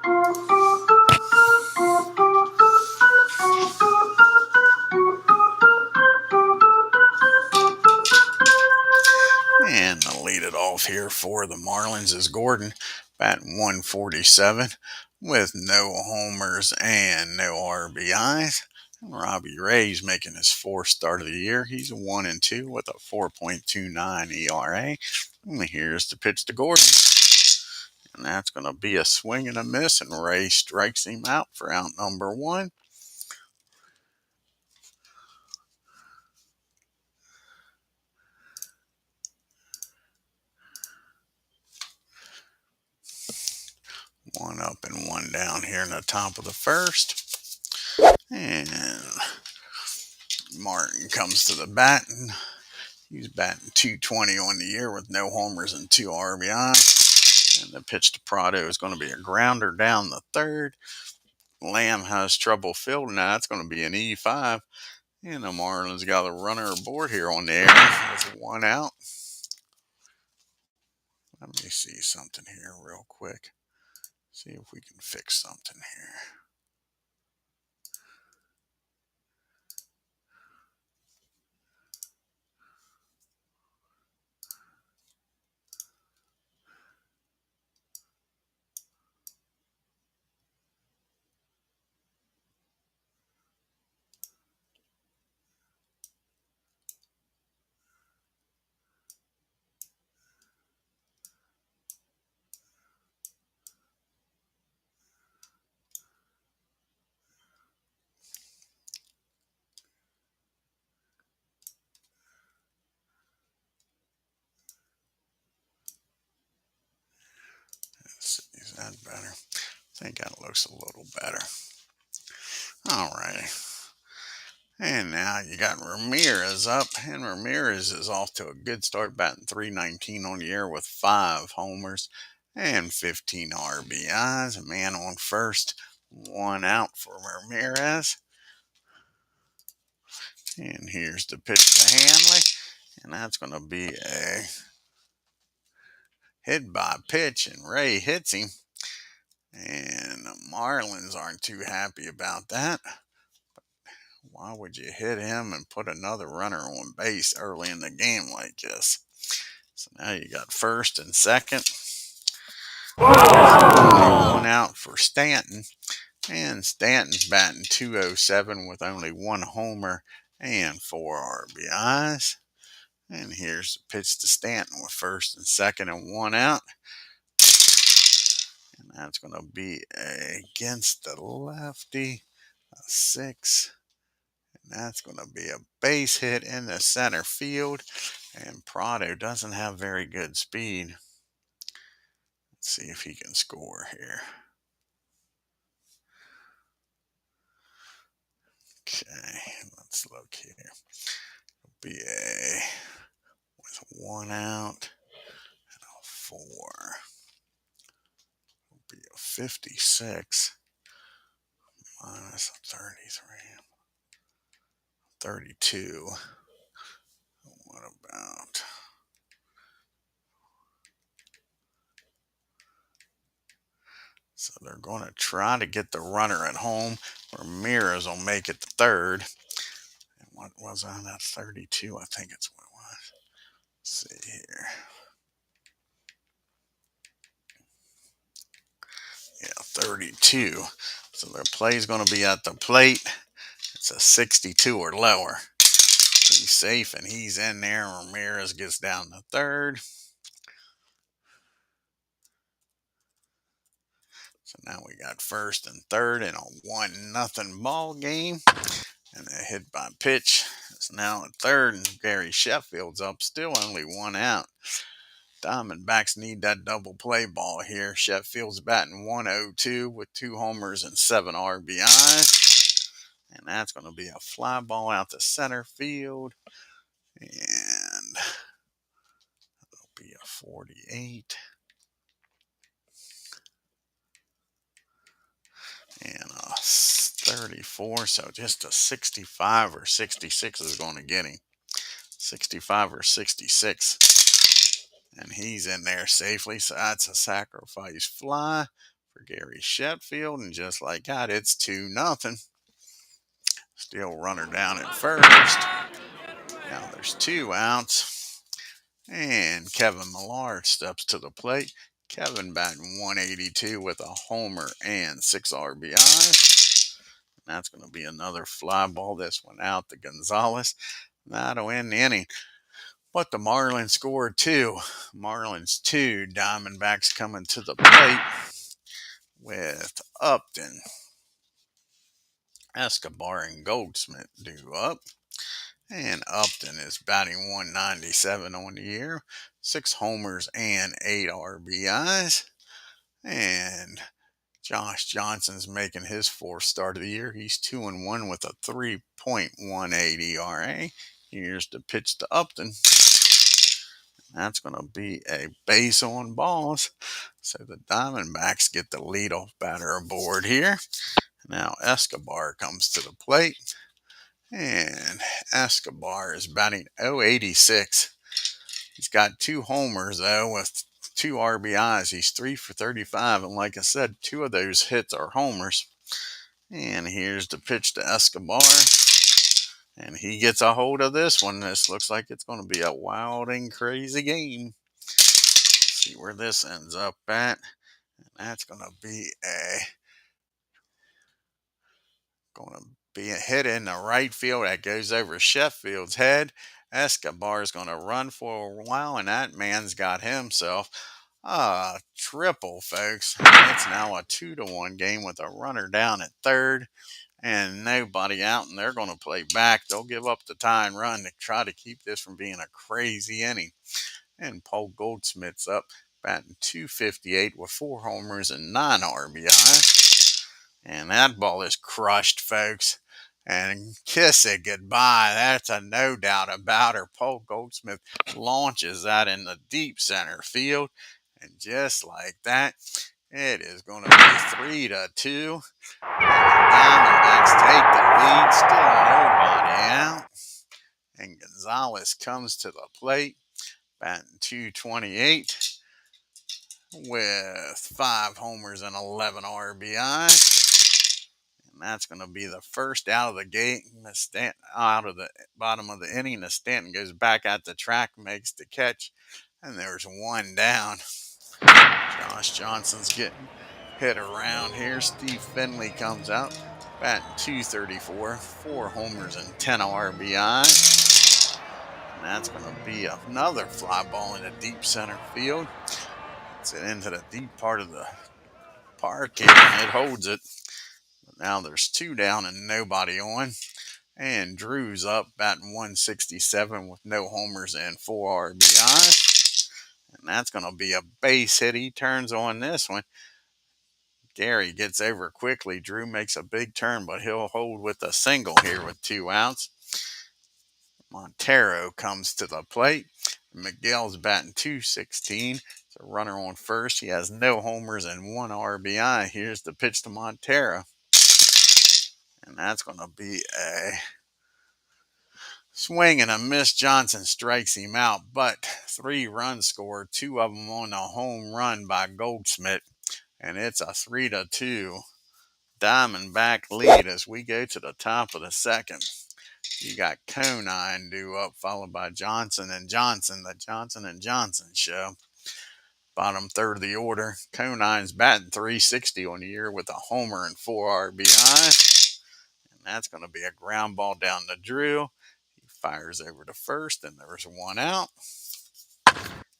And I'll lead it off here for the Marlins is Gordon, batting 147 with no homers and no RBIs. And Robbie Ray's making his fourth start of the year. He's 1-2 with a 4.29 ERA. And here's the pitch to Gordon. And that's going to be a swing and a miss, and Ray strikes him out for out number one. One up and one down here in the top of the first. And Martin comes to the bat, and he's batting 220 on the year with no homers and 2 RBIs. And the pitch to Prado is going to be a grounder down the third. Lamb has trouble fielding. Now that's going to be an E5. And the Marlins got a runner aboard here on the air with one out. Let me see something here real quick. See if we can fix something here. Let's see, is that better? I think that looks a little better. All right. And now you got Ramirez up, and Ramirez is off to a good start, batting .319 on the year with 5 homers and 15 RBIs. A man on first, one out for Ramirez. And here's the pitch to Hanley, and that's going to be a hit by pitch, and Ray hits him. And the Marlins aren't too happy about that. Why would you hit him and put another runner on base early in the game like this? So now you got first and second. Only one out for Stanton. And Stanton's batting .207 with only 1 homer and 4 RBIs. And here's the pitch to Stanton with first and second and 1 out. And that's going to be against the lefty, a 6. And that's going to be a base hit in the center field. And Prado doesn't have very good speed. Let's see if he can score here. Okay, let's look here. It'll be with 1 out and a 4. It'll be a 56 minus a 33. 32. What about? So they're going to try to get the runner at home. Ramirez will make it the third. And what was on that 32? I think it's what it was. Let's see here. Yeah, 32. So their play is going to be at the plate. It's a 62 or lower. He's safe and he's in there. Ramirez gets down to third. So now we got first and third in a 1-0 ball game. And a hit by pitch. It's now at third, and Gary Sheffield's up, still only 1 out. Diamondbacks need that double play ball here. Sheffield's batting .102 with 2 homers and 7 RBIs. And that's going to be a fly ball out to center field. And it'll be a 48. And a 34, so just a 65 or 66 is going to get him. 65 or 66. And he's in there safely, so that's a sacrifice fly for Gary Sheffield. And just like that, it's 2-0. Still runner down at first. Now there's 2 outs. And Kevin Millar steps to the plate. Kevin batting 182 with a homer and 6 RBIs. That's going to be another fly ball. This one out to Gonzalez. That'll end the inning. But the Marlins scored 2. Marlins 2. Diamondbacks coming to the plate with Upton, Escobar, and Goldsmith due up. And Upton is batting 197 on the year. 6 homers and 8 RBIs. And Josh Johnson's making his 4th start of the year. He's 2-1 with a 3.18 ERA. Here's the pitch to Upton. That's going to be a base on balls. So the Diamondbacks get the leadoff batter aboard here. Now Escobar comes to the plate. And Escobar is batting .086. He's got 2 homers, though, with 2 RBIs. He's 3 for 35. And like I said, 2 of those hits are homers. And here's the pitch to Escobar. And he gets a hold of this one. This looks like it's going to be a wild and crazy game. See where this ends up at. And that's going to be a hit in the right field that goes over Sheffield's head. Escobar is going to run for a while, and that man's got himself a triple, folks. It's now a 2-1 game with a runner down at third and nobody out, and they're going to play back. They'll give up the tie and run to try to keep this from being a crazy inning. And Paul Goldsmith's up, batting .258 with 4 homers and 9 RBIs. And that ball is crushed, folks. And kiss it goodbye. That's a no doubt about her. Paul Goldsmith launches that in the deep center field. And just like that, it is going to be 3-2. And the Diamondbacks take the lead. Still nobody out. And Gonzalez comes to the plate, batting .228 with 5 homers and 11 RBIs. And that's going to be the first out of the gate. Out of the bottom of the inning, the Stanton goes back at the track, makes the catch, and there's 1 down. Josh Johnson's getting hit around here. Steve Finley comes out, batting .234, 4 homers and 10 RBIs. And that's going to be another fly ball in the deep center field. It's into the deep part of the park here, and it holds it. Now there's 2 down and nobody on. And Drew's up, batting .167 with no homers and 4 RBIs. And that's going to be a base hit. He turns on this one. Gary gets over quickly. Drew makes a big turn, but he'll hold with a single here with 2 outs. Montero comes to the plate. Miguel's batting .216. It's a runner on first. He has no homers and 1 RBI. Here's the pitch to Montero. And that's going to be a swing and a miss. Johnson strikes him out, but 3 runs scored, 2 of them on a home run by Goldsmith. And it's a 3-2 Diamondback lead as we go to the top of the second. You got Conine due up, followed by Johnson and Johnson, the Johnson and Johnson show. Bottom third of the order. Conine's batting .360 on the year with a homer and 4 RBIs. That's going to be a ground ball down to Drew. He fires over to first, and there's 1 out.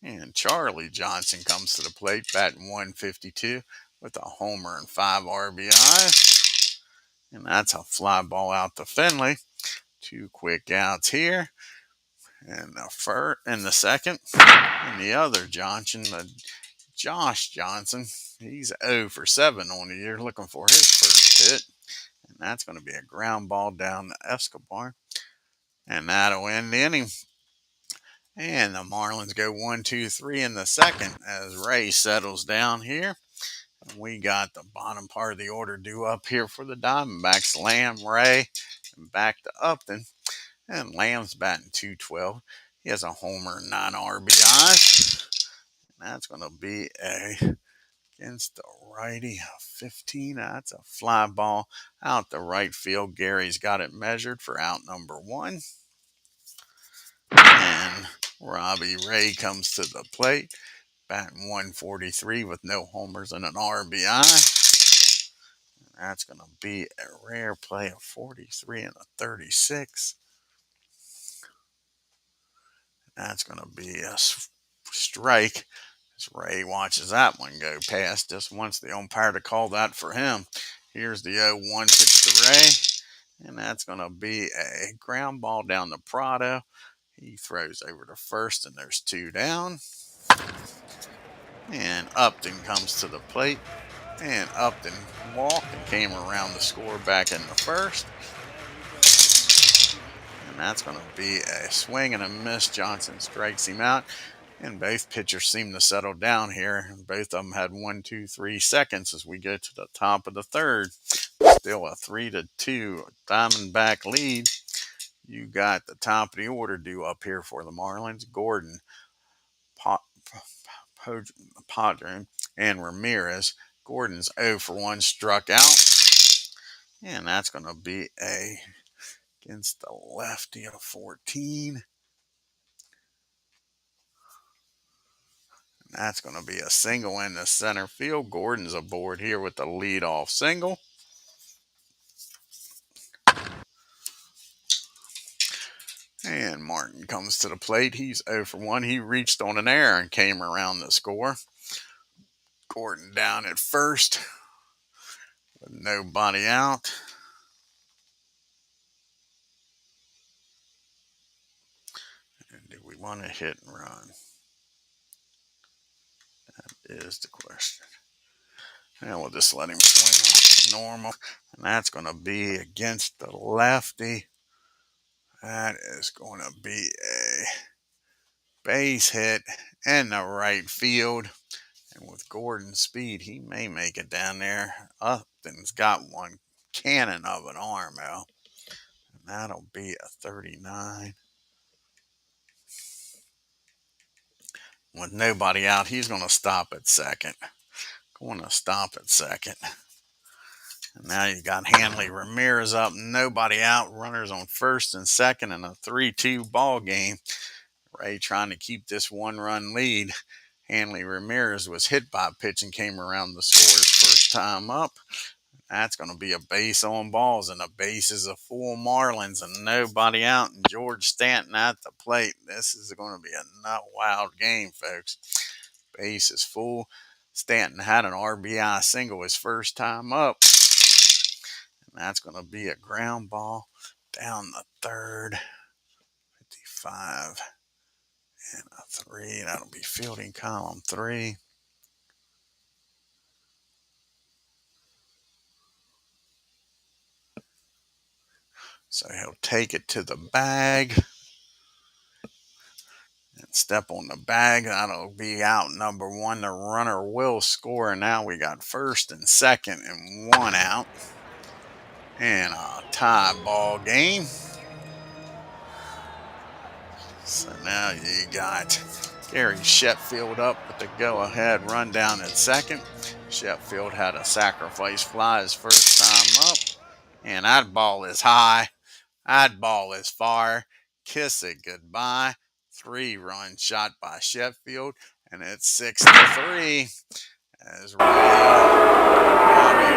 And Charlie Johnson comes to the plate, batting .152 with a homer and 5 RBIs. And that's a fly ball out to Finley. 2 quick outs here. And the second. And the other Johnson, Josh Johnson, he's 0 for 7 on the year, looking for his first hit. And that's going to be a ground ball down to Escobar. And that'll end the inning. And the Marlins go 1-2-3 in the second as Ray settles down here. And we got the bottom part of the order due up here for the Diamondbacks. Lamb, Ray, and back to Upton. And Lamb's batting .212. He has a homer and 9 RBIs. And that's going to be a against the righty. 15. That's a fly ball out the right field. Gary's got it measured for out number 1. And Robbie Ray comes to the plate, batting 143 with no homers and an RBI. That's going to be a rare play of 43 and a 36. That's going to be a strike. As Ray watches that one go past, just wants the umpire to call that for him. Here's the 0-1 pitch to Ray, and that's going to be a ground ball down the Prado. He throws over to first, and there's 2 down. And Upton comes to the plate, and Upton walked and came around the score back in the first. And that's going to be a swing and a miss. Johnson strikes him out. And both pitchers seem to settle down here. Both of them had 1, 2, 3 seconds as we go to the top of the third. Still a 3-2 Diamondback lead. You got the top of the order due up here for the Marlins. Gordon, Padron, and Ramirez. Gordon's 0 for 1, struck out. And that's going to be against the lefty of 14. That's going to be a single in the center field. Gordon's aboard here with the leadoff single. And Martin comes to the plate. He's 0 for 1. He reached on an error and came around the score. Gordon down at first with nobody out. And do we want to hit and run? That is the question. And we'll just let him swing normal. And that's going to be against the lefty. That is going to be a base hit in the right field. And with Gordon's speed, he may make it down there. Upton's got one cannon of an arm, though. And that'll be a 39. With nobody out, he's going to stop at second. And now you got Hanley Ramirez up, nobody out, runners on first and second in a 3-2 ball game. Ray trying to keep this 1-run lead. Hanley Ramirez was hit by a pitch and came around the score his first time up. That's going to be a base on balls, and the base is a full Marlins and nobody out, and George Stanton at the plate. This is going to be a nut wild game, folks. Base is full. Stanton had an RBI single his first time up. And that's going to be a ground ball down the third. 55 and a 3. That'll be fielding column 3. So he'll take it to the bag and step on the bag. That'll be out number 1. The runner will score. And now we got first and second and 1 out. And a tie ball game. So now you got Gary Sheffield up with the go-ahead rundown at second. Sheffield had a sacrifice fly his first time up. And that ball is high. That ball is far. Kiss it goodbye. 3-run shot by Sheffield. And it's 6-3 as Robbie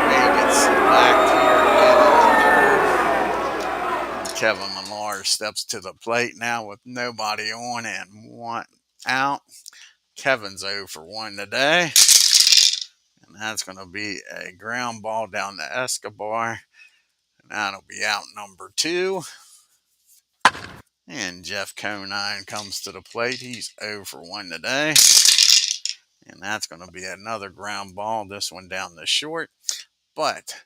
Ray gets slacked here again in the third. And Kevin Millar steps to the plate now with nobody on and 1 out. Kevin's 0 for 1 today. And that's going to be a ground ball down to Escobar. And that'll be out number 2. And Jeff Conine comes to the plate. He's 0 for 1 today. And that's going to be another ground ball. This one down the short. But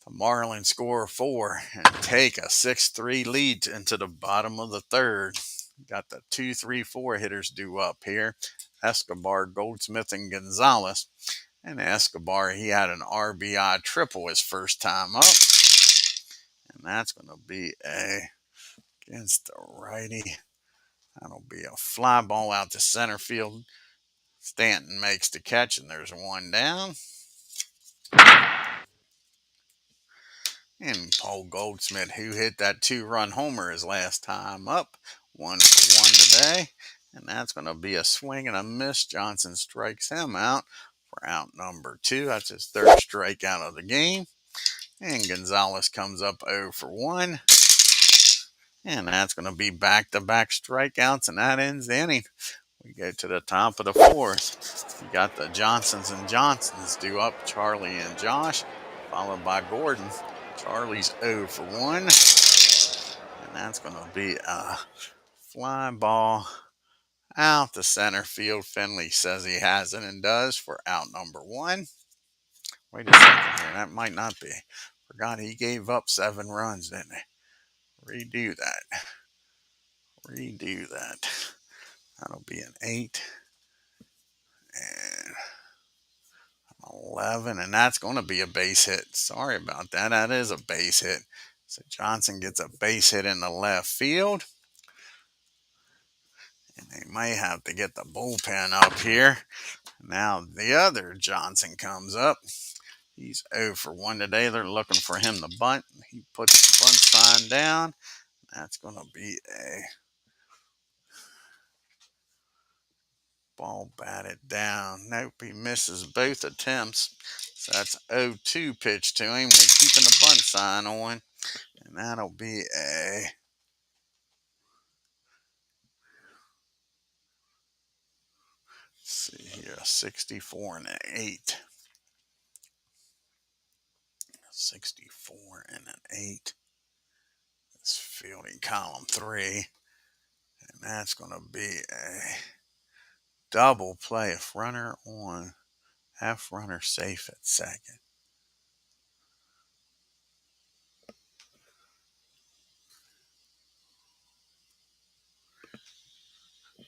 the Marlins score 4 and take a 6-3 lead into the bottom of the third. Got the 2, 3, 4 hitters due up here. Escobar, Goldsmith, and Gonzalez. And Escobar, he had an RBI triple his first time up. And that's going to be against the righty. That'll be a fly ball out to center field. Stanton makes the catch, and there's one down. And Paul Goldschmidt, who hit that 2-run homer his last time up, 1-for-1 today. And that's going to be a swing and a miss. Johnson strikes him out for out number 2. That's his 3rd strikeout of the game. And Gonzalez comes up 0-for-1. And that's going to be back-to-back strikeouts, and that ends the inning. We go to the top of the 4th. You got the Johnsons and Johnsons due up, Charlie and Josh, followed by Gordon. Charlie's 0-for-1. And that's going to be a fly ball out to center field. Finley says he has it and does for out number 1. Wait a second here. That might not be. Forgot he gave up 7 runs, didn't he? Redo that. That'll be an 8 and 11, and that's going to be a base hit. Sorry about that. That is a base hit. So Johnson gets a base hit in the left field. And they may have to get the bullpen up here. Now the other Johnson comes up. He's 0-for-1 today. They're looking for him to bunt. He puts the bunt sign down. That's going to be a ball batted down. Nope, he misses both attempts. So that's 0-2 pitch to him. They're keeping the bunt sign on. And that'll be a see here, 64 and an 8. 64 and an 8. It's fielding column 3. And that's going to be a double play. If runner on, half runner safe at second.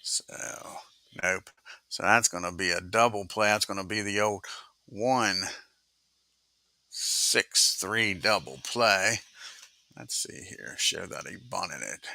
So, nope. So that's going to be a double play. That's going to be the old 1-6-3 double play. Let's see here. Show that he bunted it.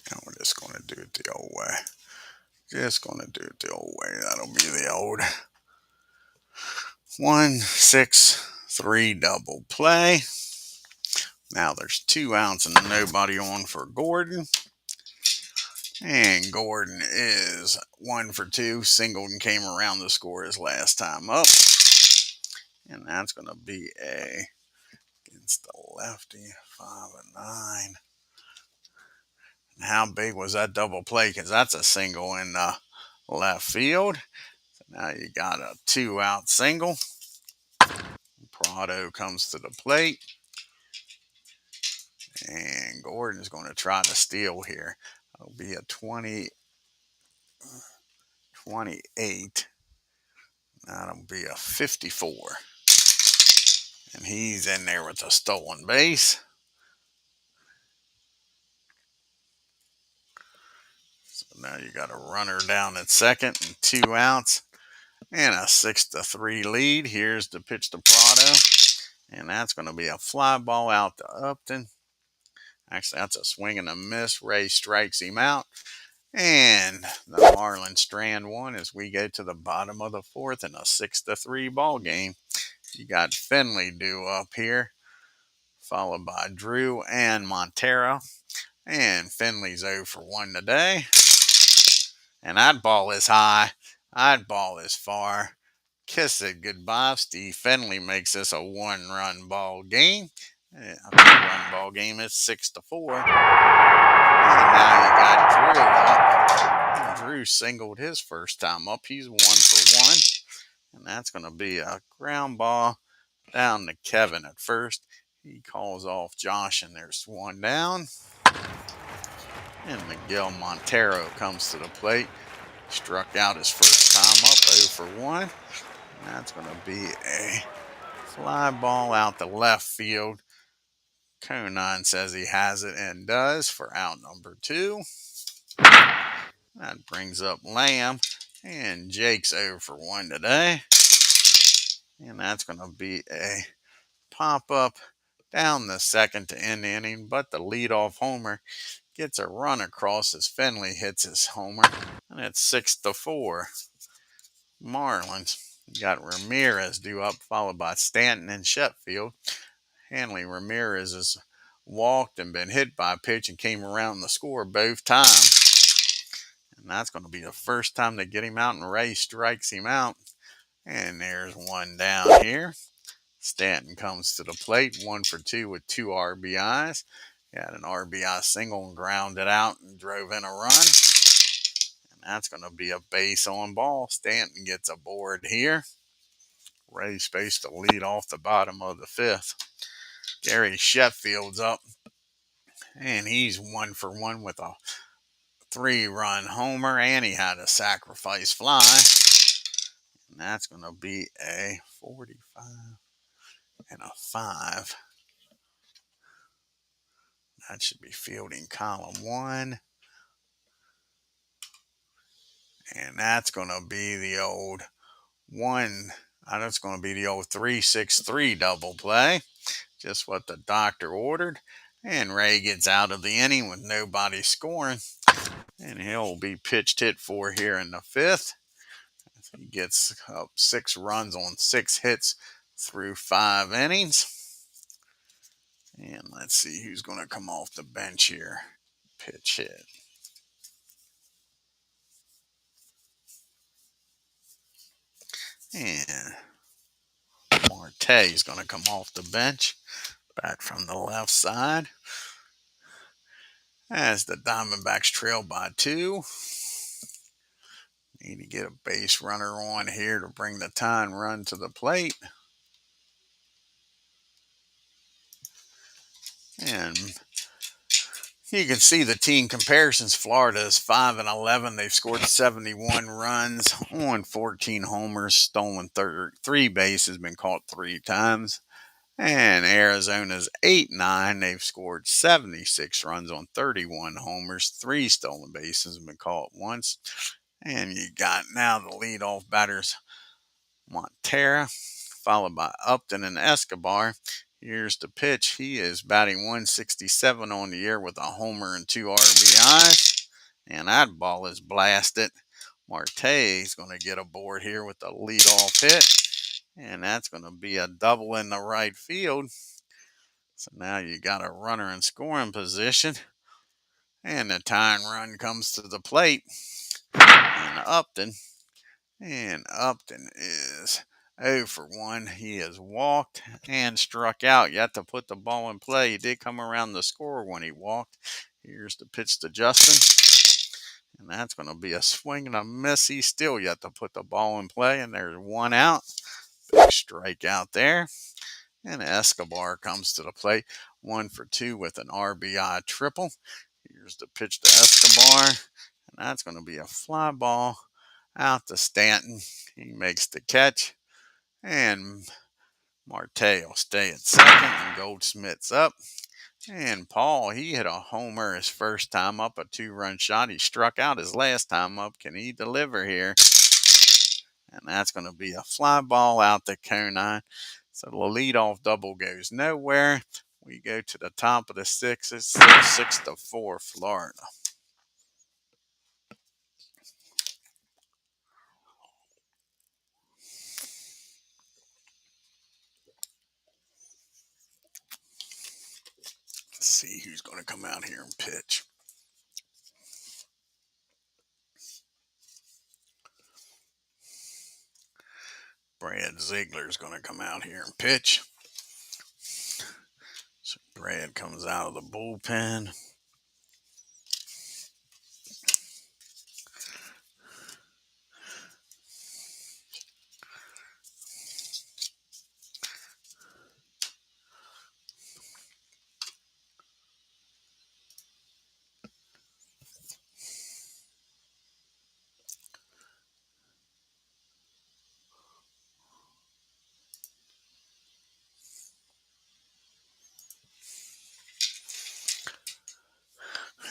And we're just going to do it the old way. That'll be the old 1-6-3 double play. Now there's 2 outs and nobody on for Gordon. And Gordon is 1-for-2. Singleton came around to score his last time up. And that's going to be against the lefty, 5-9. And how big was that double play? Because that's a single in left field. So now you got a 2-out single. Prado comes to the plate. And Gordon's going to try to steal here. It'll be a 28. That'll be a 54. And he's in there with a stolen base. So now you got a runner down at second and 2 outs. And a 6-3 lead. Here's the pitch to Prado. And that's going to be a fly ball out to Upton. Actually, that's a swing and a miss. Ray strikes him out. And the Marlins strand one as we go to the bottom of the 4th in a 6-3 ball game. You got Finley due up here, followed by Drew and Montero. And Finley's 0-for-1 today. And that ball is high. That ball is far. Kiss it goodbye. Steve Finley makes this a 1-run ball game. A 2-run ball game. It's 6-4. And now you got Drew up. And Drew singled his first time up. He's 1-for-1. And that's going to be a ground ball down to Kevin at first. He calls off Josh, and there's one down. And Miguel Montero comes to the plate. Struck out his first time up, 0 for 1. And that's going to be a fly ball out to left field. Conan says he has it and does for out number 2. That brings up Lamb. And Jake's 0 for 1 today. And that's going to be a pop-up down the second to end the inning. But the leadoff homer gets a run across as Finley hits his homer. And it's 6-4. Marlins. You got Ramirez due up, followed by Stanton and Sheffield. Hanley Ramirez has walked and been hit by a pitch and came around the score both times. And that's going to be the first time they get him out, and Ray strikes him out. And there's one down here. Stanton comes to the plate, 1 for 2 with 2 RBIs. He had an RBI single and grounded out and drove in a run. And that's going to be a base on ball. Stanton gets a board here. Ray's supposed to lead off the bottom of the 5th. Gary Sheffield's up, and he's 1 for 1 with a 3-run homer, and he had a sacrifice fly. And that's going to be a 45 and a 5. That should be fielding column 1. And that's going to be the old 3-6-3 double play. Just what the doctor ordered. And Ray gets out of the inning with nobody scoring. And he'll be pitched hit for here in the 5th. He gets up 6 runs on 6 hits through 5 innings. And let's see who's going to come off the bench here. Pitch hit. And Marte is going to come off the bench. Back from the left side. As the Diamondbacks trail by 2. Need to get a base runner on here to bring the tying run to the plate. And you can see the team comparisons. Florida is 5-11. They've scored 71 runs on 14 homers, stolen 3 bases, been caught 3 times. And Arizona's 8-9. They've scored 76 runs on 31 homers, 3 stolen bases, been caught once. And you got now the leadoff batters, Montero, followed by Upton and Escobar. Here's the pitch. He is batting 167 on the year with a homer and 2 RBIs. And that ball is blasted. Marte is going to get aboard here with the leadoff hit. And that's going to be a double in the right field. So now you got a runner in scoring position. And the tying run comes to the plate. And Upton is 0 for 1. He has walked and struck out. You have to put the ball in play. He did come around the score when he walked. Here's the pitch to Justin. And that's going to be a swing and a miss. He still yet to put the ball in play. And there's 1 out. Big strikeout there. And Escobar comes to the plate. 1 for 2 with an RBI triple. Here's the pitch to Escobar. And that's going to be a fly ball out to Stanton. He makes the catch. And Marte will stay at second. And Goldsmith's up. And Paul, he hit a homer his first time up, a 2-run shot. He struck out his last time up. Can he deliver here? And that's going to be a fly ball out to Conan. So the leadoff double goes nowhere. We go to the top of the 6th. It's still 6-4 Florida. Let's see who's going to come out here and pitch. Brad Ziegler is going to come out here and pitch. So Brad comes out of the bullpen.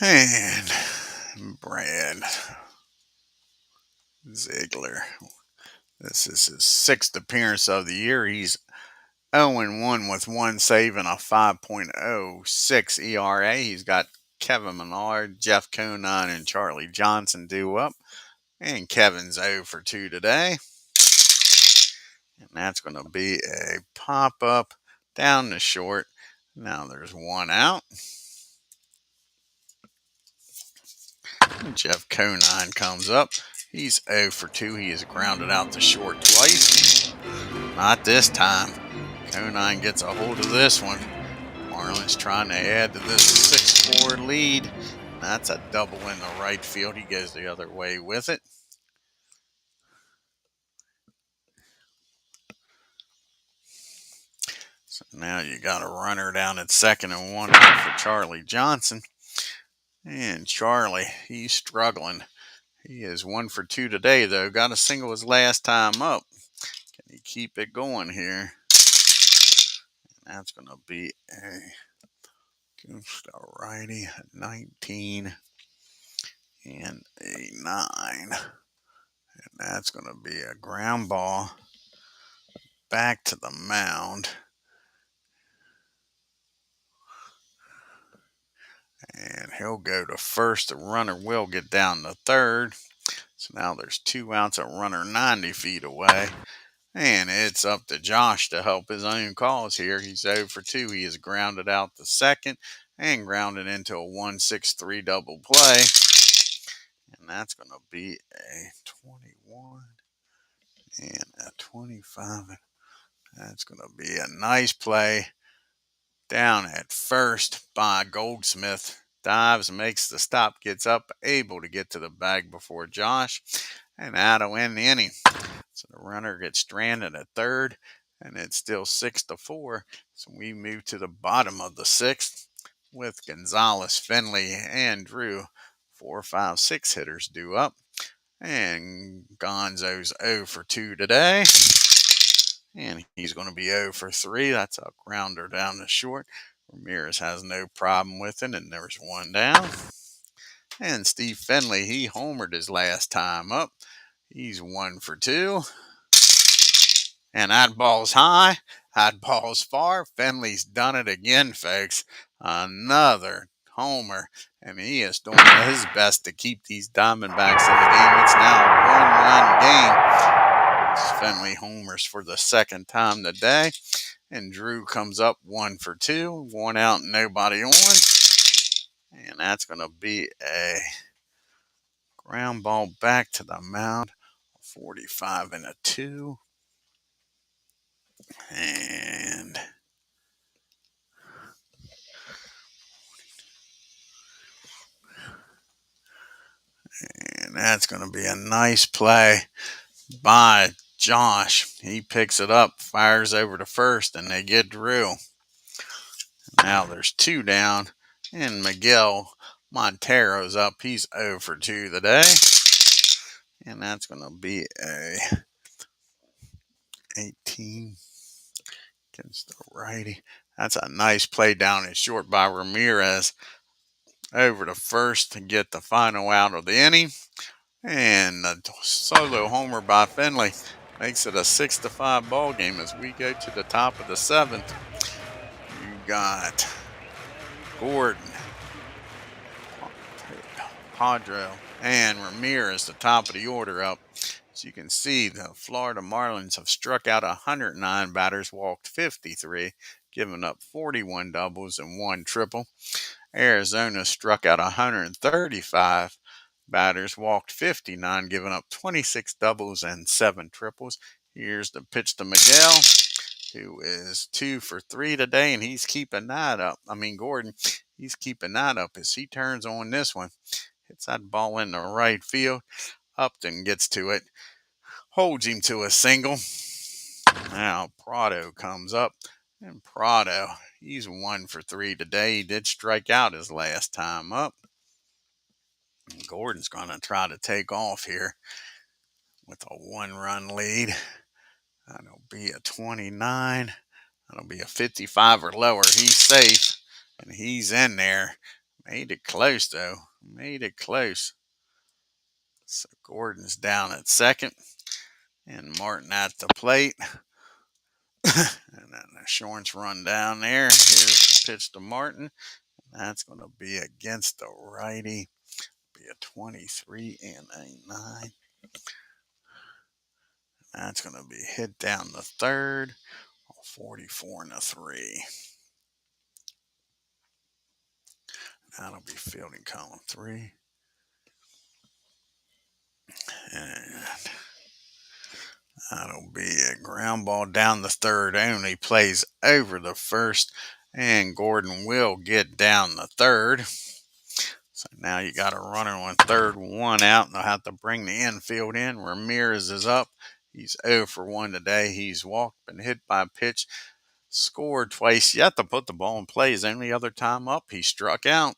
And Brad Ziegler. This is his sixth appearance of the year. He's 0-1 with one save and a 5.06 ERA. He's got Kevin Menard, Jeff Conine, and Charlie Johnson due up. And Kevin's 0 for 2 today. And that's going to be a pop up down the short. Now there's one out. Jeff Conine comes up. He's 0 for 2. He has grounded out the short twice. Not this time. Conine gets a hold of this one. Marlins trying to add to this 6-4 lead. That's a double in the right field. He goes the other way with it. So now you got a runner down at second and one out for Charlie Johnson. And Charlie, he's struggling. He is 1 for 2 today, though. Got a single his last time up. Can he keep it going here? And that's going to be a righty, a 19 and a 9. And that's going to be a ground ball back to the mound. And he'll go to first. The runner will get down to third. So now there's 2 outs, a runner 90 feet away. And it's up to Josh to help his own cause here. He's 0 for 2. He has grounded out the second and grounded into a 1-6-3 double play. And that's going to be a 21 and a 25. That's going to be a nice play down at first by Goldsmith. Dives, makes the stop, gets up, able to get to the bag before Josh. And that'll end the inning. So the runner gets stranded at third, and it's still 6-4. So we move to the bottom of the sixth with Gonzalez, Finley, and Drew. 4, 5, 6 hitters due up. And Gonzo's 0 for 2 today. And he's going to be 0 for 3. That's a grounder down the short. Ramirez has no problem with it, and there's one down. And Steve Finley, he homered his last time up. He's 1 for 2. And that ball's high. That ball's far. Finley's done it again, folks. Another homer. And he is doing his best to keep these Diamondbacks in the game. It's now a 1-run game. Finley homers for the second time today. And Drew comes up 1 for 2. 1 out, nobody on. And that's going to be a ground ball back to the mound. 45 and a 2. And that's going to be a nice play by Josh. He picks it up, fires over to first, and they get Drew. Now there's 2 down, and Miguel Montero's up. He's 0 for 2 today. And that's going to be a 18 against the righty. That's a nice play down at short by Ramirez. Over to first to get the final out of the inning. And a solo homer by Finley makes it a 6-5 ball game as we go to the top of the 7th. You got Gordon, Padro, and Ramirez, the top of the order up. As you can see, the Florida Marlins have struck out 109 batters, walked 53, given up 41 doubles and 1 triple. Arizona struck out 135 batters, walked 59, giving up 26 doubles and 7 triples. Here's the pitch to Miguel, who is 2 for 3 today, and he's keeping that up. Gordon, he's keeping that up as he turns on this one. Hits that ball in the right field. Upton gets to it, holds him to a single. Now Prado comes up, and Prado, he's 1 for 3 today. He did strike out his last time up. And Gordon's going to try to take off here with a 1-run lead. That'll be a 29. That'll be a 55 or lower. He's safe, and he's in there. Made it close, though. Made it close. So Gordon's down at second. And Martin at the plate. And then the Shorts run down there. Here's the pitch to Martin. That's going to be against the righty. Be a 23 and a 9. That's going to be hit down the third. 44 and a 3. That'll be fielding column 3. And that'll be a ground ball down the third only. Plays over the first. And Gordon will get down the third. So now you got a runner on third, 1 out, and they'll have to bring the infield in. Ramirez is up. He's 0 for 1 today. He's walked, been hit by a pitch, scored twice. Yet to put the ball in play. His only other time up, he struck out.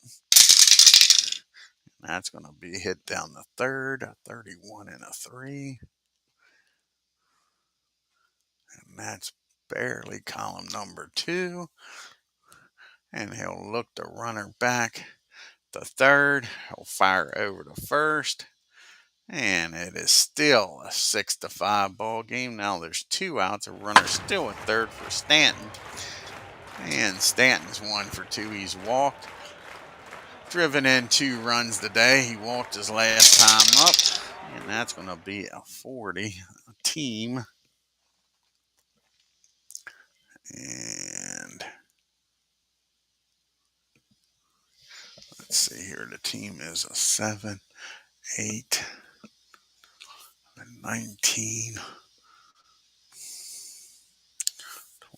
That's going to be hit down the third, a 31 and a 3. And that's barely column number 2. And he'll look the runner back. The third, he'll fire over to first, and it is still a 6-5 ball game. Now there's 2 outs, a runner still at third for Stanton, and Stanton's 1 for 2. He's walked, driven in 2 runs today. He walked his last time up, and that's going to be a 40 team. And let's see here. The team is a 7, 8, 19,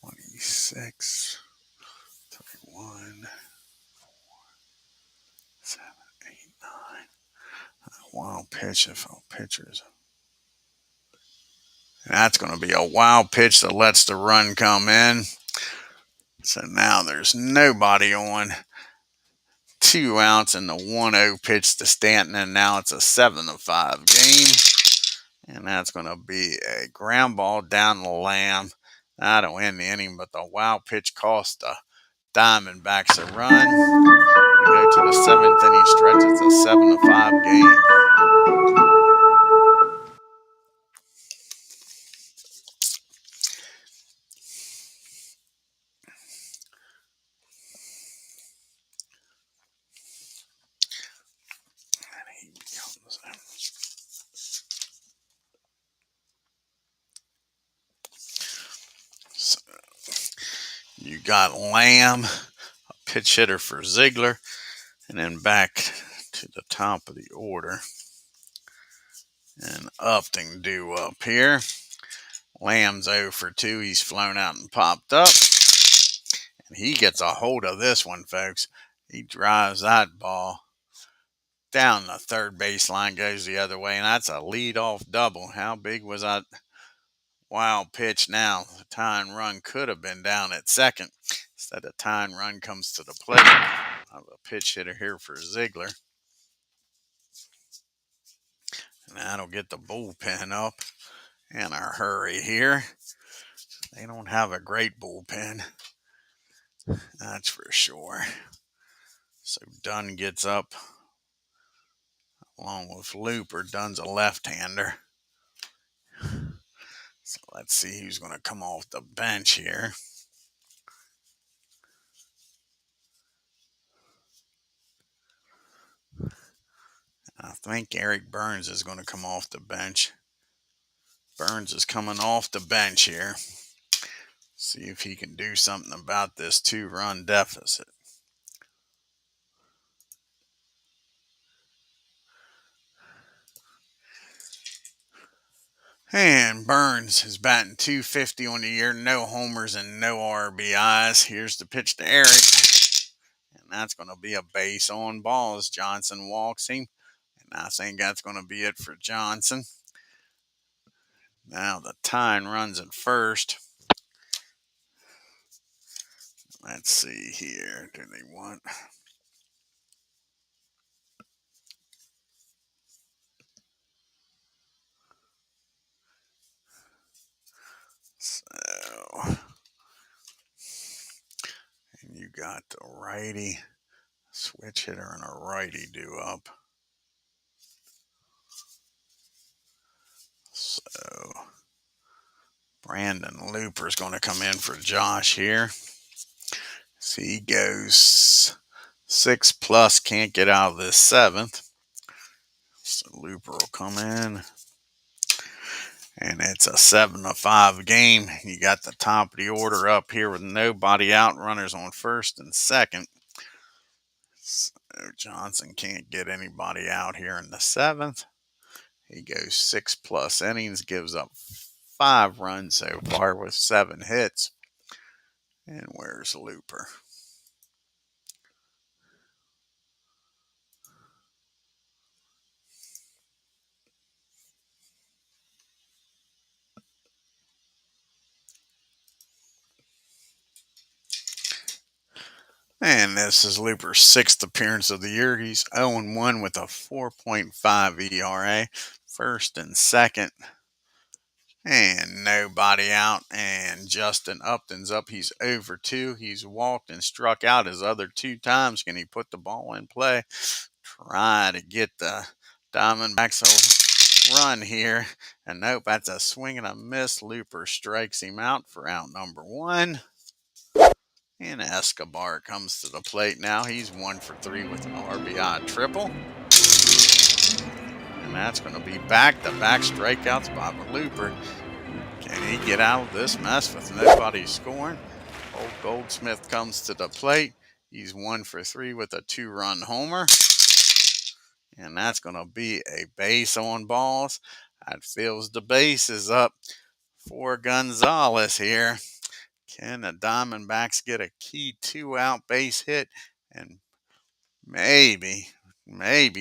26, 31, 4, 7, 8, 9. Wild pitch if our pitchers. That's going to be a wild pitch that lets the run come in. So now there's nobody on. 2 outs and the 1-0 pitch to Stanton, and now it's a 7-5 game. And that's going to be a ground ball down the Lamb. That'll end the inning, but the wild pitch cost the Diamondbacks a run. We go to the 7th inning stretch. It's a 7-5 game. So you got Lamb, a pitch hitter for Ziegler, and then back to the top of the order. And Upton due up here. Lamb's 0 for 2. He's flown out and popped up. And he gets a hold of this one, folks. He drives that ball down the third baseline, goes the other way, and that's a leadoff double. How big was that wild pitch now? The tying run could have been down at second. Instead, the tying run comes to the plate. Of a pitch hitter here for Ziegler. And that'll get the bullpen up in a hurry here. They don't have a great bullpen. That's for sure. So Dunn gets up along with Looper. Dunn's a left-hander. So let's see who's going to come off the bench here. I think Eric Burns is going to come off the bench. Burns is coming off the bench here. See if he can do something about this 2-run deficit. And Burns is batting .250 on the year. No homers and no RBIs. Here's the pitch to Eric. And that's going to be a base on ball as Johnson walks him. And I think that's going to be it for Johnson. Now the tying runs at first. Let's see here. Do they want... So, and you got the righty Switch hitter and a righty due up. So Brandon Looper's going to come in for Josh here. So he goes 6+, can't get out of this 7th. So Looper will come in. And it's a 7-5 game. You got the top of the order up here with nobody out. Runners on first and second. So Johnson can't get anybody out here in the 7th. He goes 6+ innings, gives up 5 runs so far with 7 hits. And where's Looper? And this is Looper's 6th appearance of the year. He's 0-1 with a 4.5 ERA. First and second. And nobody out. And Justin Upton's up. He's over 2. He's walked and struck out his other 2 times. Can he put the ball in play? Try to get the Diamondbacks a run here. And nope, that's a swing and a miss. Looper strikes him out for out number 1. And Escobar comes to the plate now. He's 1 for 3 with an RBI triple. And that's going to be back-to-back strikeouts by Looper. Can he get out of this mess with nobody scoring? Old Goldsmith comes to the plate. He's 1 for 3 with a 2-run homer. And that's going to be a base on balls. That fills the bases up for Gonzalez here. Can the Diamondbacks get a key 2-out base hit and maybe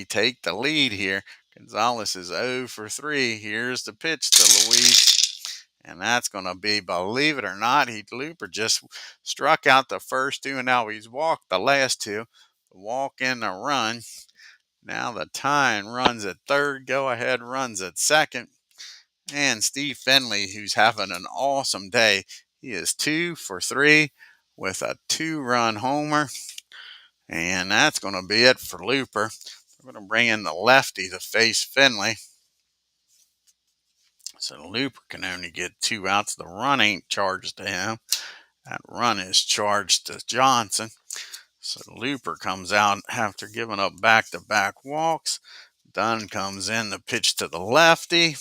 take the lead here? Gonzalez is 0 for 3. Here's the pitch to Luis. And that's going to be, believe it or not, Looper just struck out the first 2, and now he's walked the last 2. The walk and the run. Now the tying runs at third, go-ahead runs at second. And Steve Finley, who's having an awesome day, he is 2 for 3 with a 2-run homer. And that's going to be it for Looper. We're going to bring in the lefty to face Finley. So Looper can only get 2 outs. The run ain't charged to him. That run is charged to Johnson. So Looper comes out after giving up back-to-back walks. Dunn comes in to pitch to the lefty.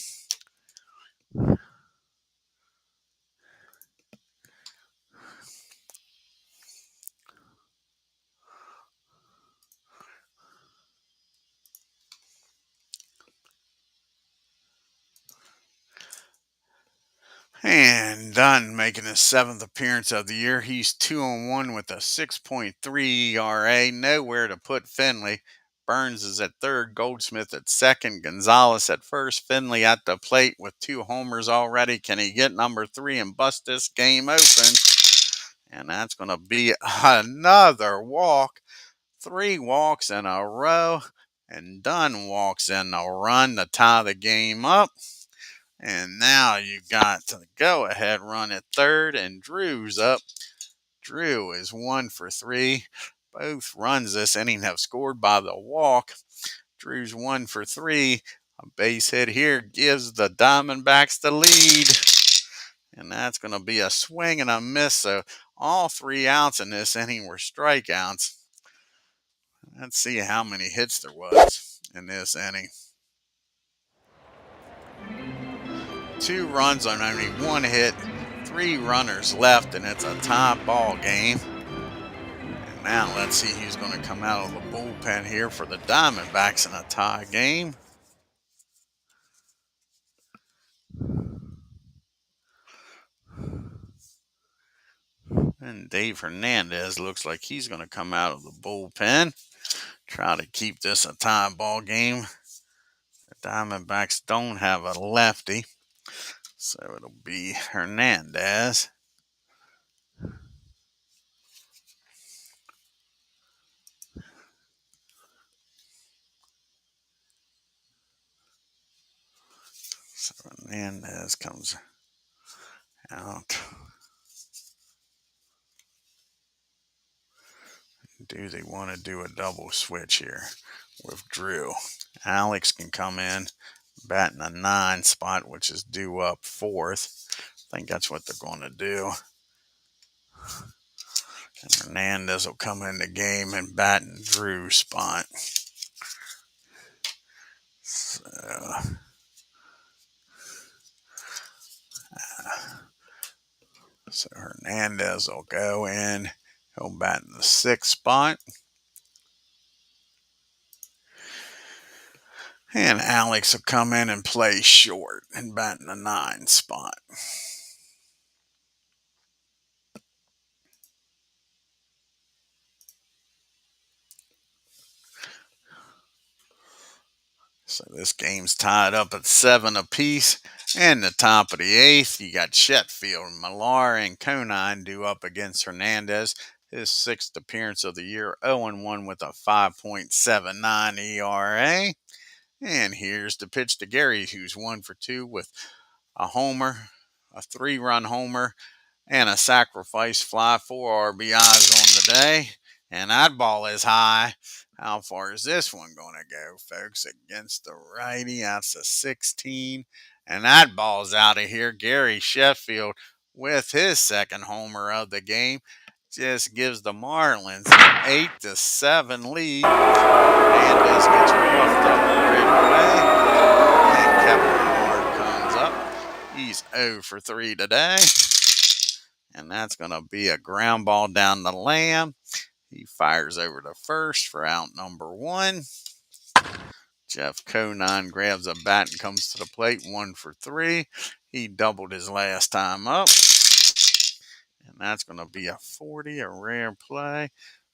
And Dunn making his 7th appearance of the year. He's 2-1 with a 6.3 ERA. Nowhere to put Finley. Burns is at third, Goldsmith at second, Gonzalez at first. Finley at the plate with 2 homers already. Can he get number 3 and bust this game open? And that's going to be another walk. 3 walks in a row. And Dunn walks in the run to tie the game up. And now you got the go-ahead run at third, and Drew's up. Drew is 1 for 3. Both runs this inning have scored by the walk. Drew's 1 for 3. A base hit here gives the Diamondbacks the lead. And that's going to be a swing and a miss. So all 3 outs in this inning were strikeouts. Let's see how many hits there was in this inning. 2 runs on only 1 hit, 3 runners left, and it's a tie ball game. And now let's see who's going to come out of the bullpen here for the Diamondbacks in a tie game. And Dave Hernandez looks like he's going to come out of the bullpen. Try to keep this a tie ball game. The Diamondbacks don't have a lefty, so it'll be Hernandez. So Hernandez comes out. do they want to do a double switch here with Drew? Alex can come in, batting a 9 spot, which is due up 4th. I think that's what they're going to do. And Hernandez will come in the game and bat in Drew's spot. So Hernandez will go in. He'll bat in the 6th spot. And Alex will come in and play short and bat in the 9 spot. So this game's tied up at 7 apiece. And the top of the 8th, you got Sheffield, Millar, and Conine due up against Hernandez. His 6th appearance of the year, 0-1 with a 5.79 ERA. And here's the pitch to Gary, who's 1 for 2 with a homer, a 3-run homer, and a sacrifice fly, 4 RBIs on the day. And that ball is high. How far is this one going to go, folks? Against the righty. That's a 16. And that ball's out of here. Gary Sheffield with his 2nd homer of the game just gives the Marlins an 8-7 lead. Hernandez gets roughed up right away. And Kevin Millar comes up. He's 0 for 3 today. And that's going to be a ground ball down the lane. He fires over to first for out number 1. Jeff Conine grabs a bat and comes to the plate, 1 for 3. He doubled his last time up. And that's going to be a 40, a rare play,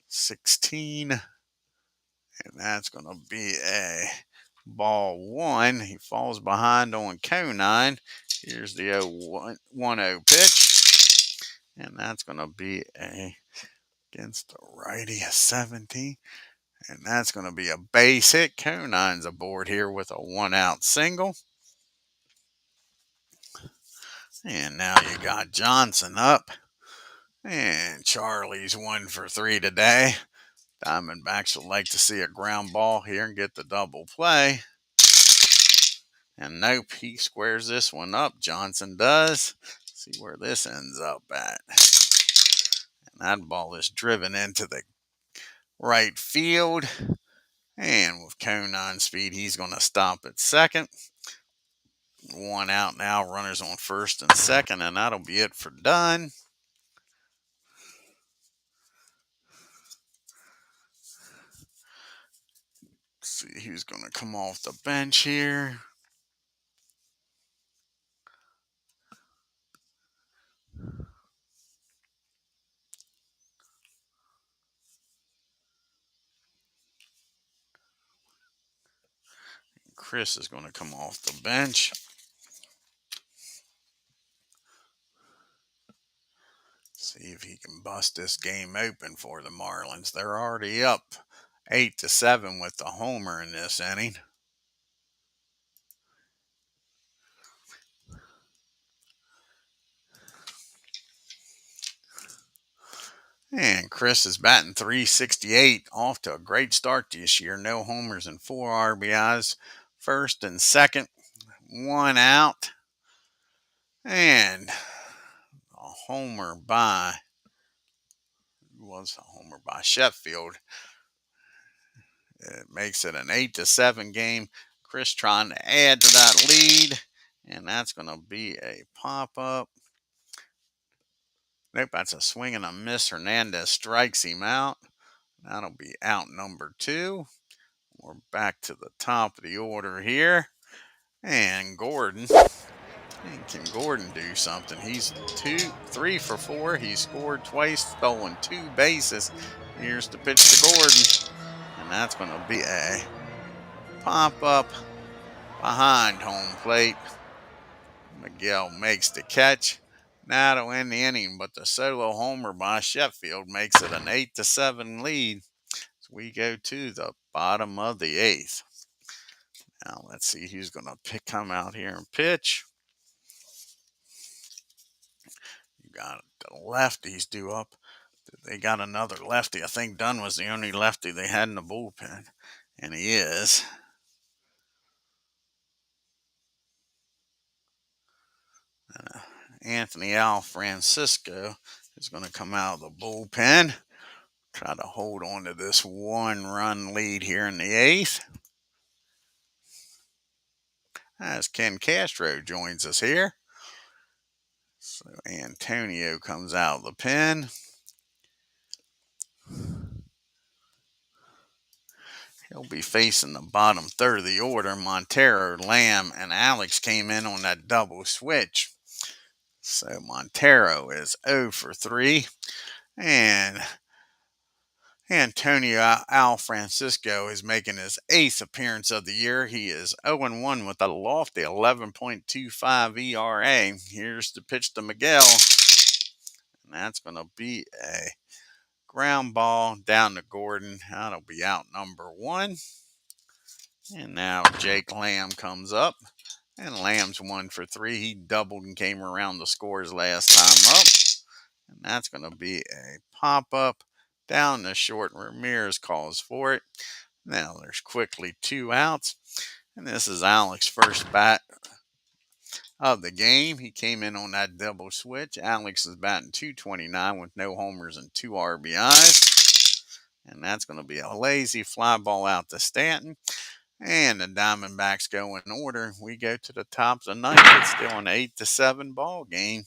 16. And that's going to be a ball 1. He falls behind on Conine. Here's the 1-0 pitch. And that's going to be against the righty, a 17. And that's going to be a base hit. Conine's aboard here with a 1-out single. And now you got Johnson up. And Charlie's 1 for 3 today. Diamondbacks would like to see a ground ball here and get the double play. And nope, he squares this one up. Johnson does. See where this ends up at. And that ball is driven into the right field. And with Conine speed, he's going to stop at second. 1 out now, runners on first and second, and that'll be it for Dunn. Let's see who's going to come off the bench here. Chris is going to come off the bench. See if he can bust this game open for the Marlins. They're already up 8-7 with the homer in this inning. And Chris is batting .368, off to a great start this year. No homers and 4 RBIs. First and second, 1 out. And a homer by Sheffield. It makes it an 8-7 game. Chris trying to add to that lead. And that's going to be a pop-up. Nope, that's a swing and a miss. Hernandez strikes him out. That'll be out number 2. We're back to the top of the order here. And Gordon. And can Gordon do something? He's 3 for 4. He scored twice, stolen 2 bases. Here's the pitch to Gordon. And that's going to be a pop-up behind home plate. Miguel makes the catch. That'll end the inning, but the solo homer by Sheffield makes it an 8-7 lead. So we go to the bottom of the 8th. Now let's see who's going to come out here and pitch. You got the lefties due up. They got another lefty. I think Dunn was the only lefty they had in the bullpen, and he is. Anthony Al Francisco is going to come out of the bullpen. Try to hold on to this 1-run lead here in the 8th. As Ken Castro joins us here. So Antonio comes out of the pen. He'll be facing the bottom third of the order. Montero, Lamb, and Alex came in on that double switch. So Montero is 0 for 3. And Antonio Al Francisco is making his 8th appearance of the year. He is 0-1 with a lofty 11.25 ERA. Here's the pitch to Miguel. And that's going to be a ground ball down to Gordon. That'll be out number 1. And now Jake Lamb comes up. And Lamb's 1 for 3. He doubled and came around the scores last time up. And that's going to be a pop-up down the short. Ramirez calls for it. Now there's quickly 2 outs. And this is Alex's first bat of the game. He came in on that double switch. Alex is batting .229 with no homers and 2 RBIs. And that's going to be a lazy fly ball out to Stanton. And the Diamondbacks go in order. We go to the top of the 9th. It's still an 8-7 ball game.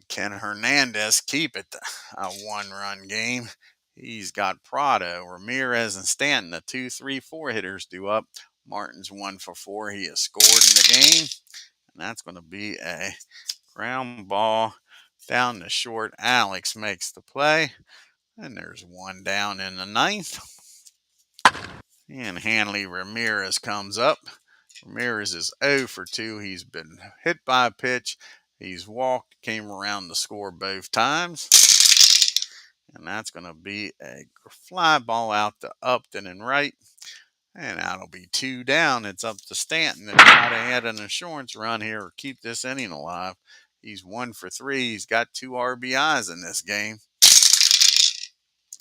Can Hernandez keep it a 1-run game? He's got Prado, Ramirez, and Stanton. The 2, 3, 4 hitters due up. Martin's 1 for 4. He has scored in the game. And that's going to be a ground ball down the short. Alex makes the play. And there's 1 down in the 9th. And Hanley Ramirez comes up. Ramirez is 0 for 2. He's been hit by a pitch. He's walked, came around the score both times. And that's going to be a fly ball out to Upton and right. And that'll be 2 down. It's up to Stanton to try to add an insurance run here or keep this inning alive. He's 1 for 3. He's got 2 RBIs in this game.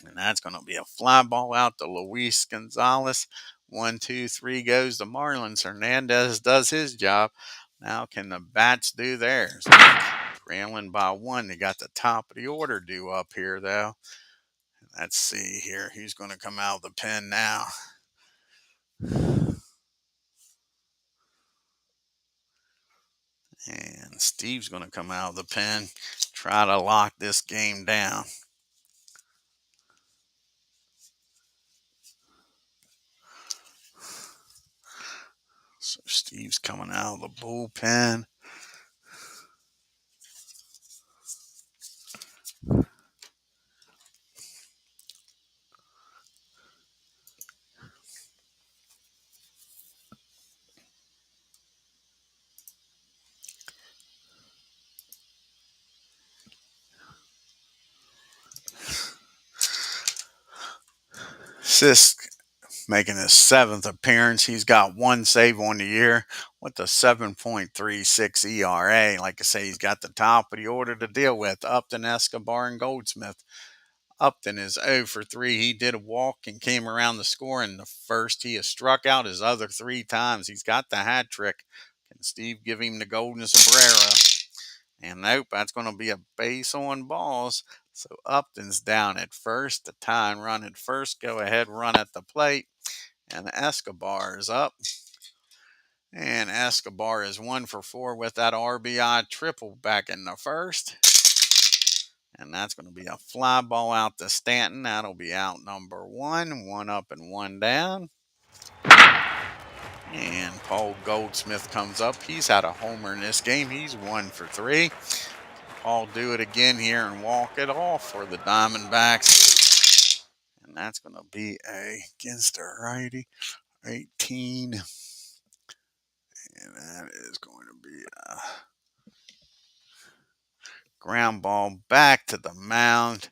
And that's going to be a fly ball out to Luis Gonzalez. 1, 2, 3 goes to Marlins. Hernandez does his job. Now can the bats do theirs? Trailing by 1. They got the top of the order due up here, though. Let's see here. Who's going to come out of the pen now? And Steve's going to come out of the pen. Try to lock this game down. So Steve's coming out of the bullpen. Sisk making his 7th appearance. He's got 1 save on the year with a 7.36 ERA. Like I say, he's got the top of the order to deal with. Upton, Escobar, and Goldsmith. Upton is 0 for 3. He did a walk and came around the score in the first. He has struck out his other 3 times. He's got the hat trick. Can Steve give him the golden sombrero? And nope, that's going to be a base on balls. So Upton's down at first. The tying run at first. Go ahead, run at the plate. And Escobar is up. And Escobar is 1 for 4 with that RBI triple back in the first. And that's going to be a fly ball out to Stanton. That'll be out number 1. 1 up and 1 down. And Paul Goldsmith comes up. He's had a homer in this game. He's 1 for 3. Paul do it again here and walk it off for the Diamondbacks. And that's going to be against a righty, 18. And that is going to be a ground ball back to the mound.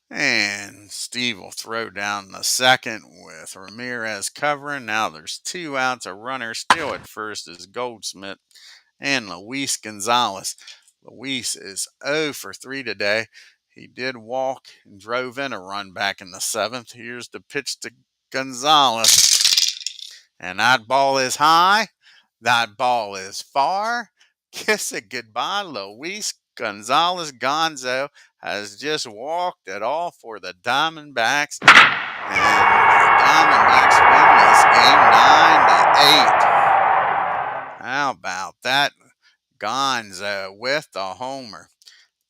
And Steve will throw down the second with Ramirez covering. Now there's 2 outs. A runner still at first is Goldsmith and Luis Gonzalez. Luis is 0 for 3 today. He did walk and drove in a run back in the 7th. Here's the pitch to Gonzalez. And that ball is high. That ball is far. Kiss it goodbye, Luis Gonzalez. Gonzo has just walked it all for the Diamondbacks. And the Diamondbacks win this game 9-8. How about that? Gonzo with the homer.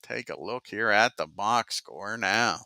Take a look here at the box score now.